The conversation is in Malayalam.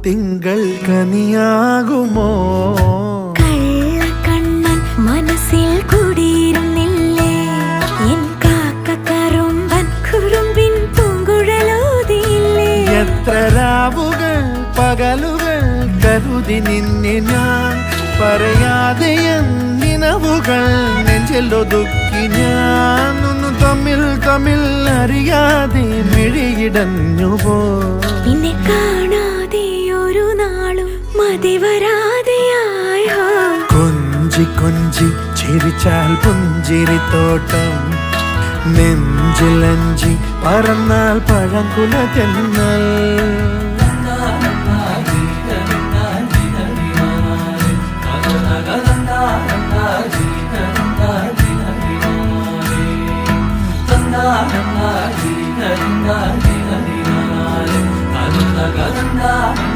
തിങ്കൾ കനിയാകുമോ കള്ളക്കണ്ണൻ മനസ്സിൽ കുടിയിരുന്നില്ലേ എൻ കാക്കക്കറുമ്പൻ കുറുമ്പിൻ പൂങ്കുഴലൂതിയില്ലേ എത്ര രാവുകൾ പകലുകൾ കരുതി നിന്നെ ഞാൻ പറയാതെ നിനവുകൾ നെഞ്ചിലൊതുക്കി ഞാൻ ഒന്ന് തമ്മിൽ തമ്മിൽ അറിയാതെ മിഴിയിടഞ്ഞുപോ നിന്നെ കാണാതെ ഒരു നാളും മതി വരാതെയായ കൊഞ്ചി കൊഞ്ചി ചിരിച്ചാൽ പുഞ്ചിരിത്തോട്ടം നെഞ്ചിലഞ്ചി പറന്നാൽ പഴങ്കുല തെന്നൽ